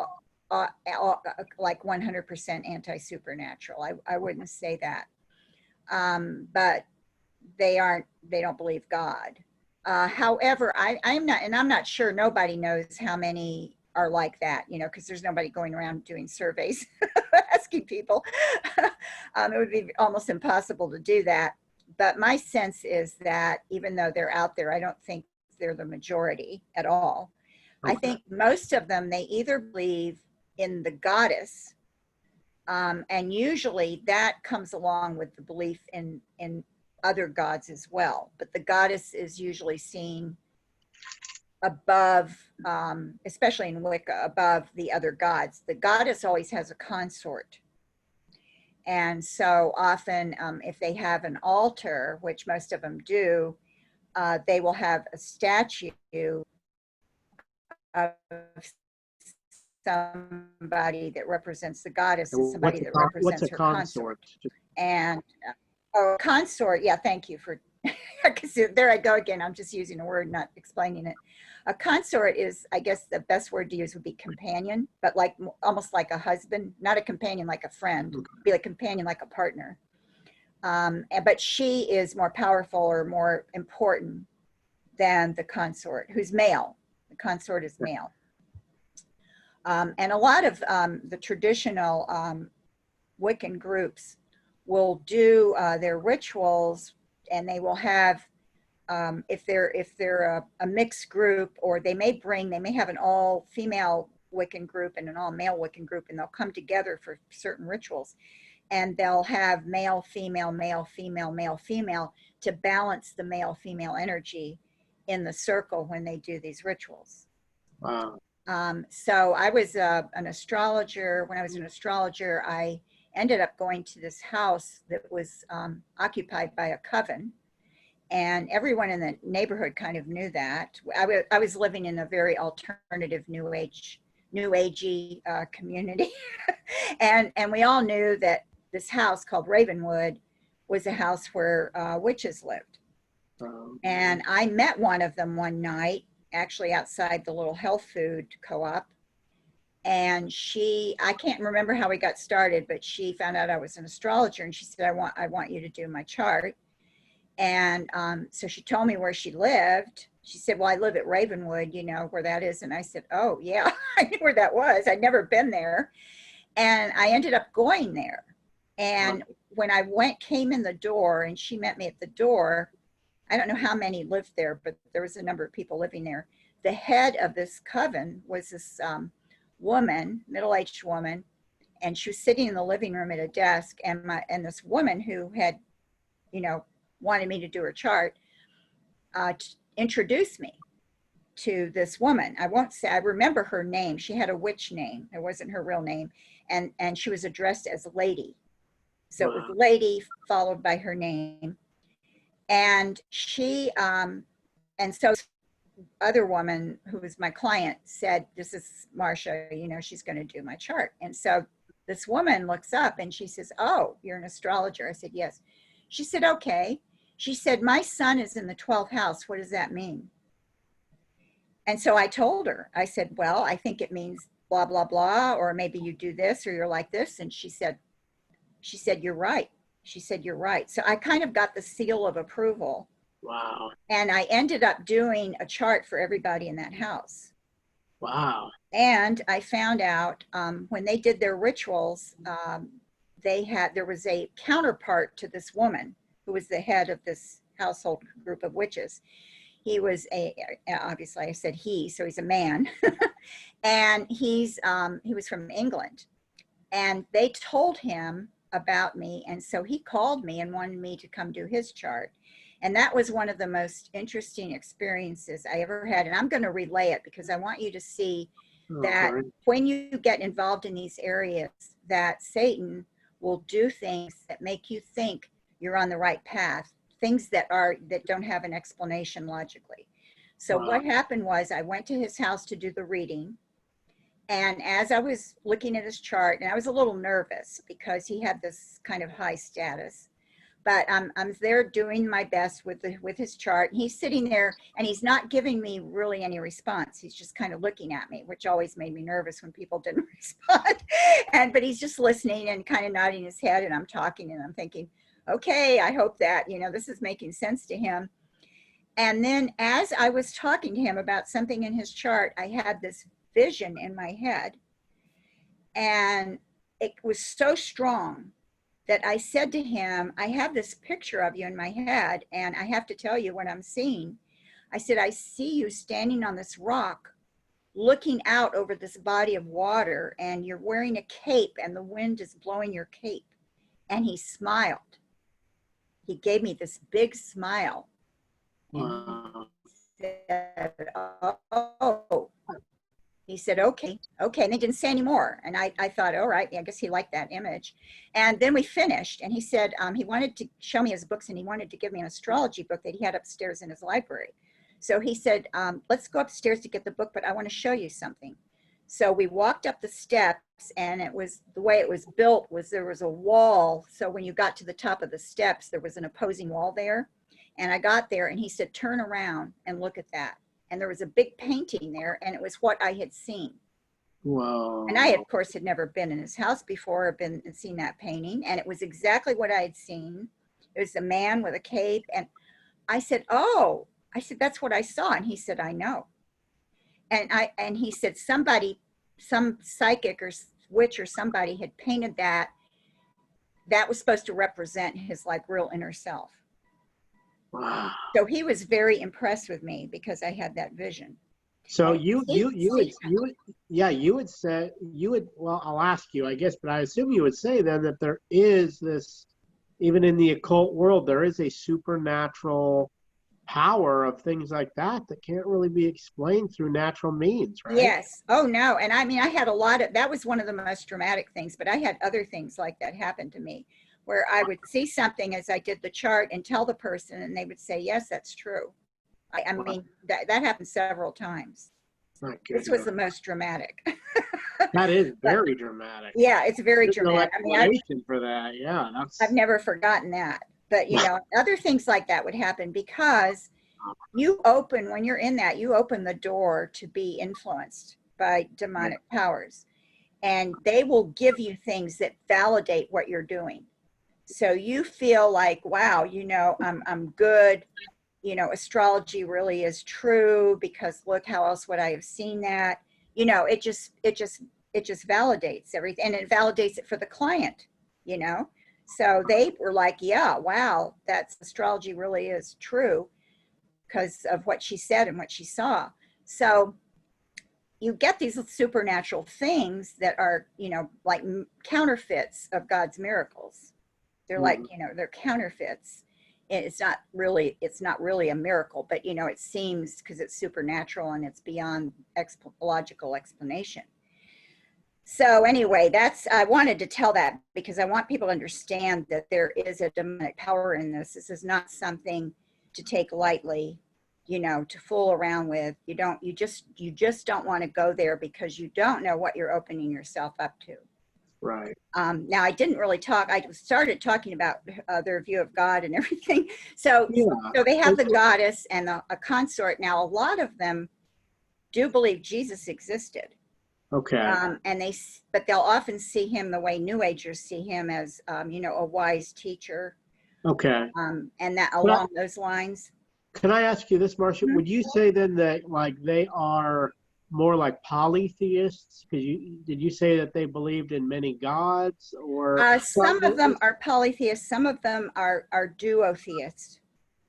like 100% anti-supernatural. I wouldn't say that. But they don't believe God. However, I'm not sure, nobody knows how many are like that, because there's nobody going around doing surveys asking people. It would be almost impossible to do that. But my sense is that even though they're out there, I don't think they're the majority at all. Okay. I think most of them, they either believe in the goddess, and usually that comes along with the belief in other gods as well. But the goddess is usually seen above, especially in Wicca, above the other gods. The goddess always has a consort. And so often, if they have an altar, which most of them do, they will have a statue of somebody that represents the goddess, and somebody that represents her consort. And consort, yeah, thank you for, because there I go again, I'm just using a word, not explaining it. A consort is, I guess the best word to use would be companion, but like almost like a husband, not a companion like a friend, be a companion like a partner. But she is more powerful or more important than the consort, who's male. The consort is male. And a lot of the traditional Wiccan groups will do their rituals, and they will have, if they're a mixed group, or they may have an all-female Wiccan group and an all-male Wiccan group, and they'll come together for certain rituals, and they'll have male, female, male, female, male, female, to balance the male-female energy in the circle when they do these rituals. Wow. So I was an astrologer. When I was an astrologer, I ended up going to this house that was occupied by a coven, and everyone in the neighborhood kind of knew that. I was living in a very alternative new agey community, and we all knew that this house called Ravenwood was a house where witches lived. And I met one of them one night, actually outside the little health food co-op. And I can't remember how we got started, but she found out I was an astrologer, and she said, I want you to do my chart. And so she told me where she lived. She said, well, I live at Ravenwood, you know where that is? And I said, oh yeah, I knew where that was. I'd never been there. And I ended up going there. And when I came in the door, and she met me at the door, I don't know how many lived there, but there was a number of people living there. The head of this coven was this woman, middle-aged woman, and she was sitting in the living room at a desk, and this woman who had, you know, wanted me to do her chart, introduced me to this woman. I won't say, I remember her name. She had a witch name. It wasn't her real name. And she was addressed as Lady. So it was Lady followed by her name. And she, and so other woman who was my client said, this is Marcia, you know, she's going to do my chart. And so this woman looks up and she says, oh, you're an astrologer. I said, yes. She said, okay. She said, my son is in the 12th house. What does that mean? And so I told her, I said, well, I think it means blah, blah, blah, or maybe you do this or you're like this. And she said, you're right. She said, you're right. So I kind of got the seal of approval. Wow. And I ended up doing a chart for everybody in that house. Wow. And I found out when they did their rituals, there was a counterpart to this woman who was the head of this household group of witches. He was obviously I said he, so he's a man. And he was from England. And they told him about me, and so he called me and wanted me to come do his chart. And that was one of the most interesting experiences I ever had. And I'm going to relay it because I want you to see that when you get involved in these areas, that Satan will do things that make you think you're on the right path, things that don't have an explanation logically. So what happened was I went to his house to do the reading. And as I was looking at his chart, and I was a little nervous because he had this kind of high status, but I'm there doing my best with his chart. And he's sitting there and he's not giving me really any response. He's just kind of looking at me, which always made me nervous when people didn't respond. But he's just listening and kind of nodding his head, and I'm talking and I'm thinking, okay, I hope that, you know, this is making sense to him. And then as I was talking to him about something in his chart, I had this vision in my head, and it was so strong that I said to him, I have this picture of you in my head, and I have to tell you what I'm seeing. I said, I see you standing on this rock looking out over this body of water, and you're wearing a cape and the wind is blowing your cape. And he smiled. He gave me this big smile. And he said, oh. He said, okay. And they didn't say any more. And I thought, all right, I guess he liked that image. And then we finished, and he said he wanted to show me his books, and he wanted to give me an astrology book that he had upstairs in his library. So he said, let's go upstairs to get the book, but I want to show you something. So we walked up the steps, and it was the way it was built was there was a wall. So when you got to the top of the steps, there was an opposing wall there. And I got there, and he said, turn around and look at that. And there was a big painting there, and it was what I had seen. Wow. And I, of course, had never been in his house before or seen that painting. And it was exactly what I had seen. It was a man with a cape. And I said, oh, I said, that's what I saw. And he said, I know. And he said, somebody, some psychic or witch or somebody had painted that. That was supposed to represent his like real inner self. Wow. So he was very impressed with me because I had that vision. So And you would say, well, I'll ask you, I guess, but I assume you would say then that there is this, even in the occult world, there is a supernatural power of things like that can't really be explained through natural means, right? Yes. Oh no. And I mean, I had a lot of, that was one of the most dramatic things, but I had other things like that happen to me where I would see something as I did the chart and tell the person and they would say, yes, that's true. I mean, that happened several times. This was the most dramatic. That is very dramatic. Yeah, it's very There's dramatic. no explanation for that. Yeah, I've never forgotten that. But, you know, other things like that would happen because you open, when you're in that, you open the door to be influenced by demonic powers. And they will give you things that validate what you're doing. So you feel like, wow, you know, I'm good. You know, astrology really is true because look, how else would I have seen that? You know, it just validates everything, and it validates it for the client, you know? So they were like, yeah, wow, that's astrology really is true because of what she said and what she saw. So you get these supernatural things that are, you know, like counterfeits of God's miracles. They're like, you know, they're counterfeits. It's not really a miracle, but you know, it seems because it's supernatural and it's beyond logical explanation. So anyway, I wanted to tell that because I want people to understand that there is a demonic power in this. This is not something to take lightly, you know, to fool around with. You just don't want to go there because you don't know what you're opening yourself up to. Right. Now I didn't really talk. I started talking about their view of God and everything. So they have the goddess and a consort. Now a lot of them do believe Jesus existed. Okay. But they'll often see him the way New Agers see him as, you know, a wise teacher. Okay. And that along those lines. Can I ask you this, Marcia? Would you say then that like they are more like polytheists? Because did you say that they believed in many gods, or some of them are polytheists, some of them are duotheists.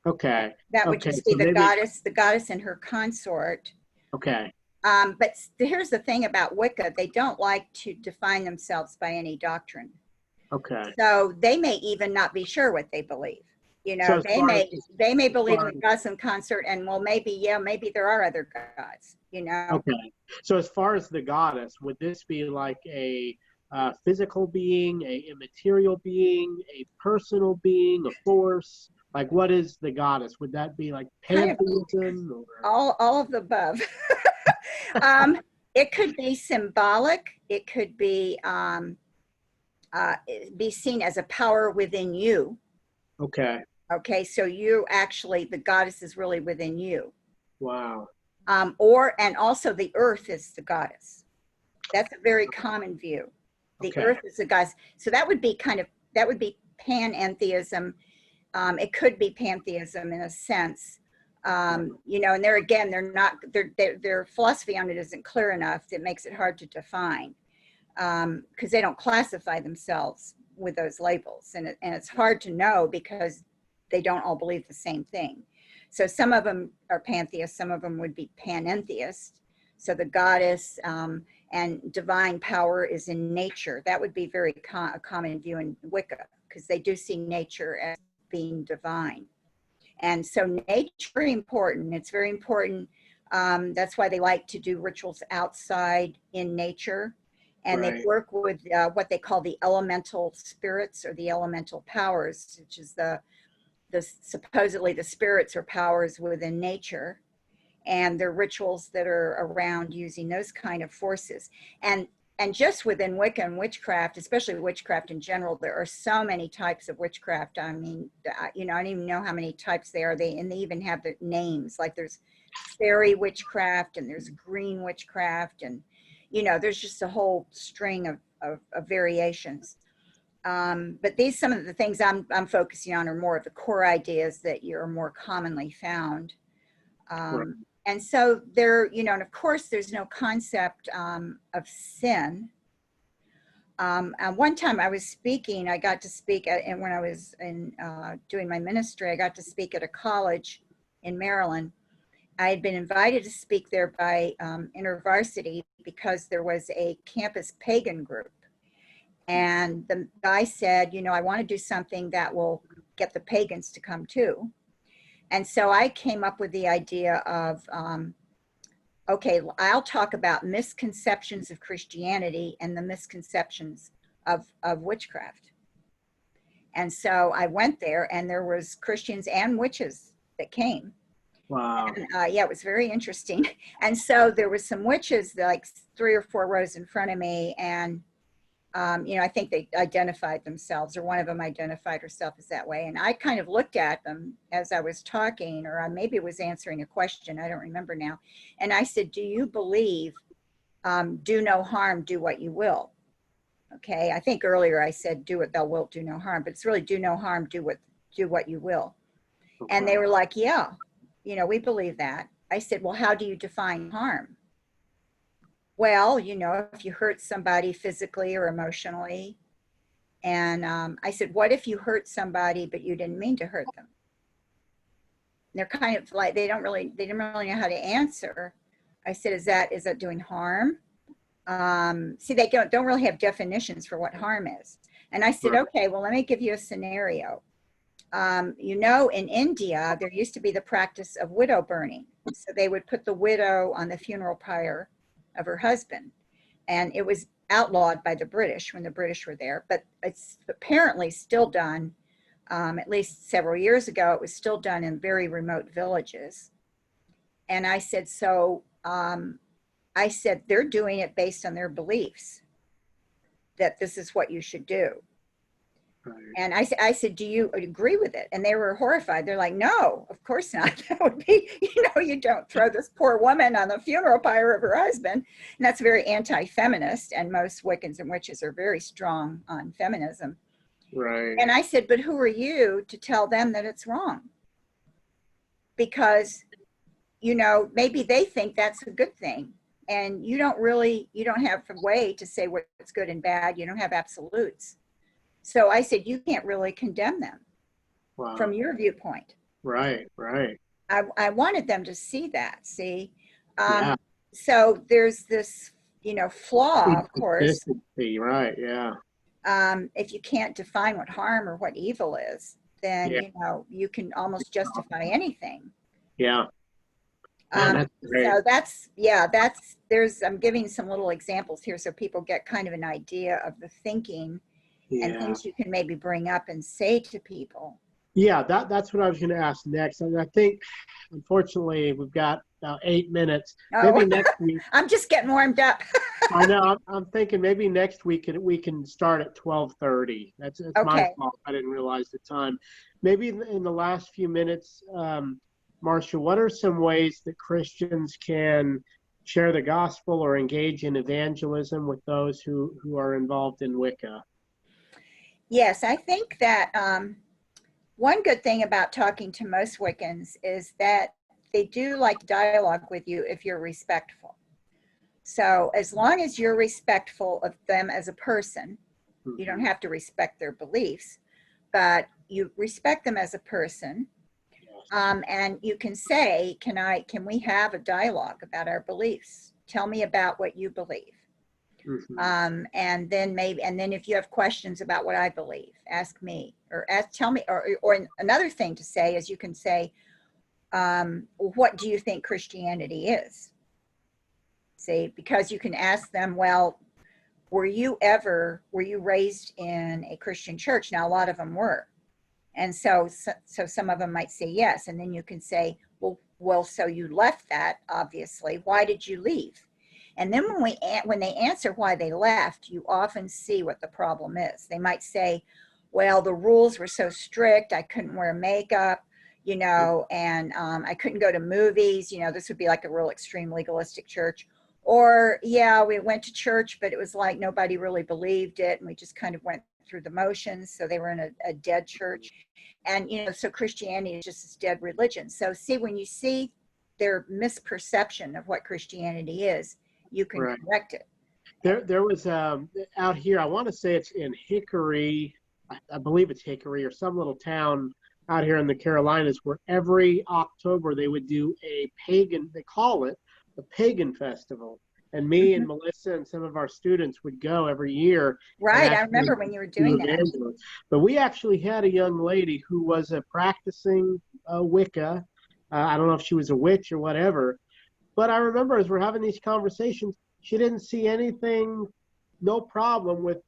Okay. That would just be the goddess and her consort. Okay. But here's the thing about Wicca: they don't like to define themselves by any doctrine. Okay. So they may even not be sure what they believe. You know, So they may believe in gods and consort, and well, maybe there are other gods. You know. Okay. So as far as the goddess, would this be like a physical being, a immaterial being, a personal being, a force? Like, what is the goddess? Would that be like pantheism? All of the above. It could be symbolic. It could be seen as a power within you. Okay. Okay, so you actually, the goddess is really within you. Wow. And also the earth is the goddess. That's a very common view. The earth is the goddess. So that would be panentheism. It could be pantheism in a sense. You know, and their philosophy on it isn't clear enough. That makes it hard to define because they don't classify themselves with those labels, and it's hard to know because they don't all believe the same thing. So some of them are pantheists, some of them would be panentheist. So the goddess and divine power is in nature. That would be very a common view in Wicca because they do see nature as being divine. And so nature is very important. It's very important. That's why they like to do rituals outside in nature. And they work with what they call the elemental spirits or the elemental powers, which is supposedly the spirits or powers within nature. And their rituals that are around using those kind of forces. And just within Wicca and witchcraft, especially witchcraft in general, there are so many types of witchcraft. I mean, you know, I don't even know how many types there are. They even have the names. Like there's fairy witchcraft and there's green witchcraft, and you know, there's just a whole string of variations. But some of the things I'm focusing on are more of the core ideas that are more commonly found. Right. And so there, you know, and of course there's no concept of sin. And one time I was speaking, I got to speak and when I was doing my ministry, I got to speak at a college in Maryland. I had been invited to speak there by InterVarsity because there was a campus pagan group. And the guy said, you know, I want to do something that will get the pagans to come too. And so I came up with the idea of, okay, I'll talk about misconceptions of Christianity and the misconceptions of witchcraft. And so I went there and there was Christians and witches that came. Wow. And, yeah, it was very interesting. And so there was some witches, like 3 or 4 rows in front of me. And, you know, I think they identified themselves, or one of them identified herself as that way. And I kind of looked at them as I was talking, or I maybe was answering a question. I don't remember now. And I said, do you believe, do no harm, do what you will? Okay. I think earlier I said, do what thou wilt, do no harm, but it's really do no harm, do what you will. Okay. And they were like, yeah, you know, we believe that. I said, well, how do you define harm? Well, you know, if you hurt somebody physically or emotionally. And I said, what if you hurt somebody, but you didn't mean to hurt them? And they're kind of like, they didn't really know how to answer. I said, is that doing harm? See, they don't really have definitions for what harm is. And I said, okay, well, let me give you a scenario. You know, in India, there used to be the practice of widow burning. So they would put the widow on the funeral pyre of her husband. And it was outlawed by the British when the British were there, but it's apparently still done, at least several years ago, it was still done in very remote villages. And I said, so I said, they're doing it based on their beliefs, that this is what you should do. Right. And I said, do you agree with it? And they were horrified. They're like, no, of course not. That would be, you know, you don't throw this poor woman on the funeral pyre of her husband. And that's very anti-feminist. And most Wiccans and witches are very strong on feminism. Right. And I said, but who are you to tell them that it's wrong? Because, you know, maybe they think that's a good thing. And you don't have a way to say what's good and bad. You don't have absolutes. So I said, you can't really condemn them. Wow. From your viewpoint. Right. I wanted them to see that, yeah. So there's this, you know, flaw, of course. Right, yeah. If you can't define what harm or what evil is, then, you know, you can almost justify anything. Yeah. That's so I'm giving some little examples here so people get kind of an idea of the thinking. Yeah. And things you can maybe bring up and say to people. Yeah, that's what I was going to ask next. And I think, unfortunately, we've got about 8 minutes. Oh. Maybe next week. I'm just getting warmed up. I know. I'm thinking maybe next week we can start at 12:30. That's okay. My fault. I didn't realize the time. Maybe in the last few minutes, Marcia, what are some ways that Christians can share the gospel or engage in evangelism with those who are involved in Wicca? Yes, I think that one good thing about talking to most Wiccans is that they do like dialogue with you if you're respectful. So as long as you're respectful of them as a person, you don't have to respect their beliefs, but you respect them as a person. And you can say, can we have a dialogue about our beliefs? Tell me about what you believe. Mm-hmm. And then if you have questions about what I believe, ask me or tell me, or another thing to say is you can say, what do you think Christianity is? See, because you can ask them, well, were you raised in a Christian church? Now, a lot of them were. And so some of them might say yes. And then you can say, well, so you left that, obviously. Why did you leave? And then when they answer why they left, you often see what the problem is. They might say, well, the rules were so strict, I couldn't wear makeup, you know, and I couldn't go to movies. You know, this would be like a real extreme legalistic church. Or, yeah, we went to church, but it was like nobody really believed it, and we just kind of went through the motions. So they were in a dead church. And, you know, so Christianity is just this dead religion. So see, when you see their misperception of what Christianity is, you can Right. correct it. There was out here, I want to say it's in Hickory, I believe it's Hickory or some little town out here in the Carolinas, where every October they would do a pagan, they call it the pagan festival. And me and Melissa and some of our students would go every year. Right, I remember when you were doing that. But we actually had a young lady who was a practicing Wicca. I don't know if she was a witch or whatever. But I remember as we're having these conversations, she didn't see anything, no problem with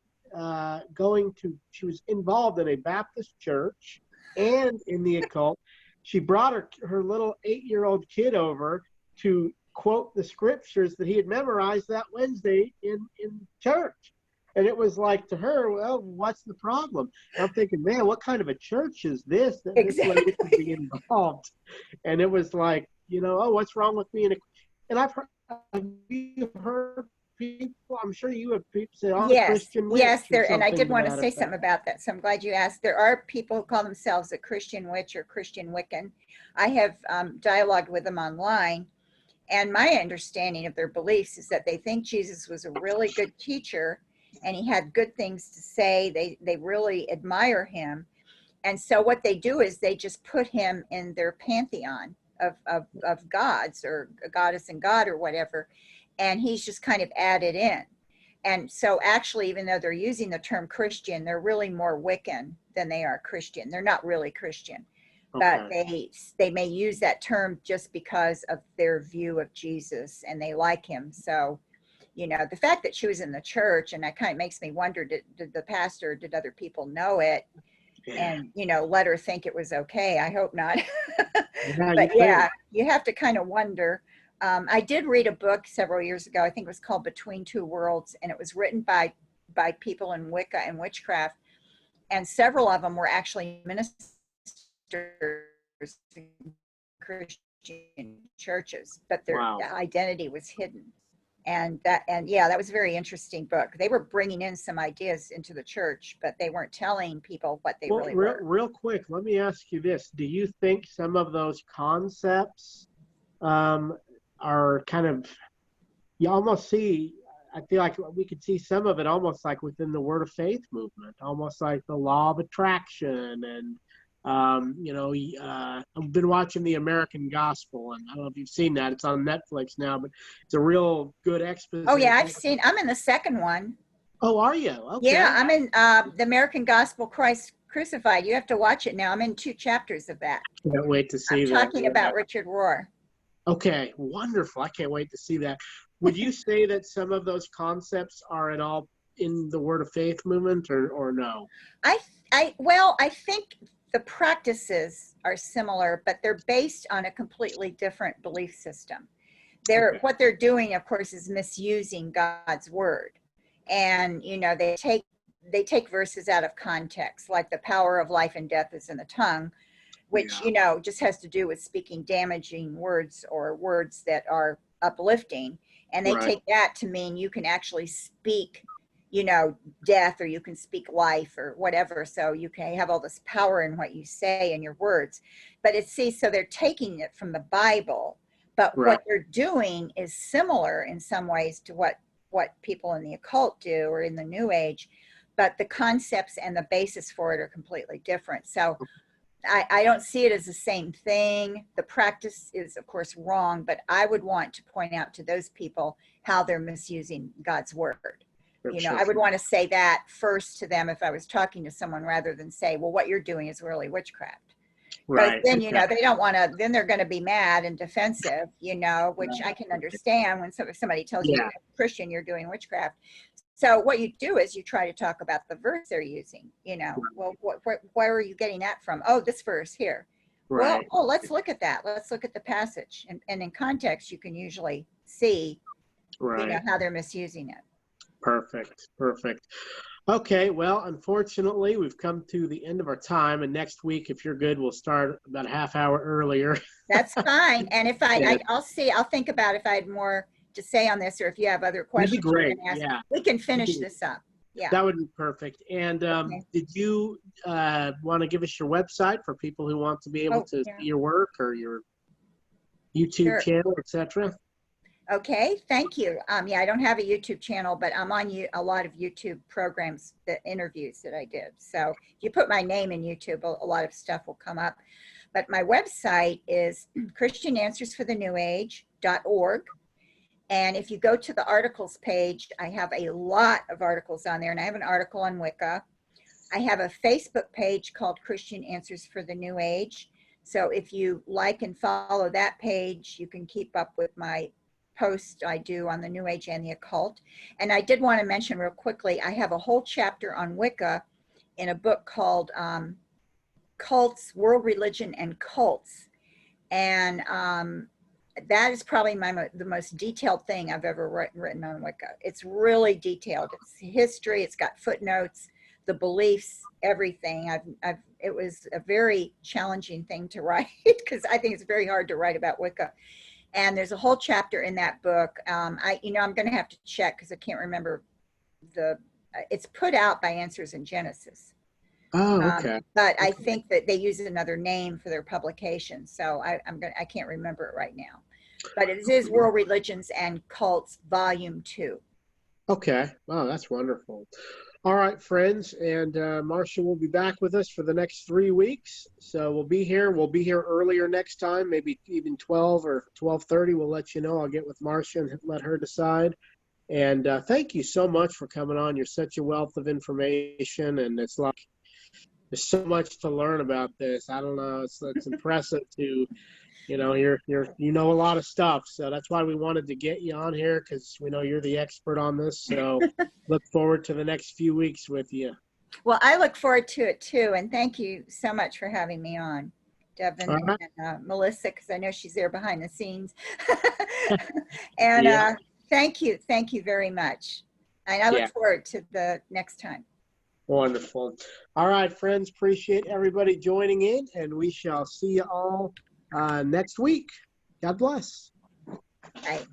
she was involved in a Baptist church and in the occult. She brought her little 8-year-old kid over to quote the scriptures that he had memorized that Wednesday in church. And it was like to her, well, what's the problem? And I'm thinking, man, what kind of a church is this that Exactly. this lady could be involved? And it was like, oh, what's wrong with me? And I've heard people, I'm sure you have people say, oh, Yes, Christian witch. yes, and I something did to want to that say effect. something about that, so I'm glad you asked. There are people who call themselves a Christian witch or Christian Wiccan. I have dialogued with them online, and my understanding of their beliefs is that they think Jesus was a really good teacher, and he had good things to say. They really admire him, and so what they do is they just put him in their pantheon of gods, or a goddess and god or whatever, and he's just kind of added in. And so actually, even though they're using the term Christian, they're really more Wiccan than they are Christian. They're not really Christian, but they may use that term just because of their view of Jesus and they like him. So, the fact that she was in the church, and that kind of makes me wonder, did the pastor, did other people know it? Yeah. And, let her think it was okay. I hope not. Yeah, But yeah, you have to kind of wonder. I did read a book several years ago. I think it was called Between Two Worlds, and it was written by people in Wicca and witchcraft, and several of them were actually ministers in Christian churches, but their identity was hidden. And that was a very interesting book. They were bringing in some ideas into the church, but they weren't telling people what they really were. Real quick, let me ask you this. Do you think some of those concepts are kind of, you almost see, I feel like we could see some of it almost like within the Word of Faith movement, almost like the law of attraction. And, I've been watching the American Gospel, and I don't know if you've seen that. It's on Netflix now, but it's a real good exposition. Oh, yeah, I'm in the second one. Oh, are you? Okay. Yeah, I'm in the American Gospel, Christ Crucified. You have to watch it now. I'm in 2 chapters of that. Can't wait to see that. I'm talking about Richard Rohr. Okay, wonderful. I can't wait to see that. Would you say that some of those concepts are at all in the Word of Faith movement or no? I think the practices are similar, but they're based on a completely different belief system. What they're doing, of course, is misusing God's word. And, they take verses out of context, like the power of life and death is in the tongue, which, just has to do with speaking damaging words or words that are uplifting. And they take that to mean you can actually speak, death, or you can speak life or whatever. So you can have all this power in what you say and your words. But so they're taking it from the Bible, but what they're doing is similar in some ways to what people in the occult do or in the New Age, but the concepts and the basis for it are completely different. So I don't see it as the same thing. The practice is, of course, wrong, but I would want to point out to those people how they're misusing God's word. I would want to say that first to them if I was talking to someone, rather than say, well, what you're doing is really witchcraft. But then, they don't want to, then they're going to be mad and defensive, which I can understand when somebody tells you, you're Christian, you're doing witchcraft. So what you do is you try to talk about the verse they're using, well, where are you getting that from? Oh, this verse here. Well, let's look at that. Let's look at the passage. And in context, you can usually see, how they're misusing it. Perfect. Okay, well, unfortunately, we've come to the end of our time, and next week, if you're good, we'll start about a half hour earlier. That's fine. And if I'll think about if I had more to say on this, or if you have other questions. That'd be great. We can finish this up. Yeah, that would be perfect. And did you want to give us your website for people who want to be able to see your work or your? YouTube Sure. channel, etc.? Okay, thank you. Yeah, I don't have a YouTube channel, but I'm on a lot of YouTube programs, the interviews that I did. So if you put my name in YouTube, a lot of stuff will come up. But my website is christiananswersforthenewage.org. And if you go to the articles page, I have a lot of articles on there, and I have an article on Wicca. I have a Facebook page called Christian Answers for the New Age. So if you like and follow that page, you can keep up with my posts I do on the New Age and the occult. And I did want to mention real quickly, I have a whole chapter on Wicca in a book called Cults, World Religion and Cults. And that is probably the most detailed thing I've ever written on Wicca. It's really detailed. It's history, it's got footnotes, the beliefs, everything. It was a very challenging thing to write because I think it's very hard to write about Wicca. And there's a whole chapter in that book. I'm going to have to check because I can't remember it's put out by Answers in Genesis. Oh, okay. But I think that they use another name for their publication. So I can't remember it right now. But it is World Religions and Cults, Volume 2. Okay. Wow, that's wonderful. All right, friends, and Marcia will be back with us for the next 3 weeks. So we'll be here. We'll be here earlier next time, maybe even 12 or 12:30. We'll let you know. I'll get with Marcia and let her decide. And thank you so much for coming on. You're such a wealth of information, and it's like there's so much to learn about this. I don't know. It's impressive to, you know a lot of stuff. So that's why we wanted to get you on here, because we know you're the expert on this. So look forward to the next few weeks with you. Well, I look forward to it too. And thank you so much for having me on, Devin and Melissa, because I know she's there behind the scenes. And Yeah. thank you very much. And I look forward to the next time. Wonderful. All right, friends, appreciate everybody joining in, and we shall see you all next week. God bless. Bye.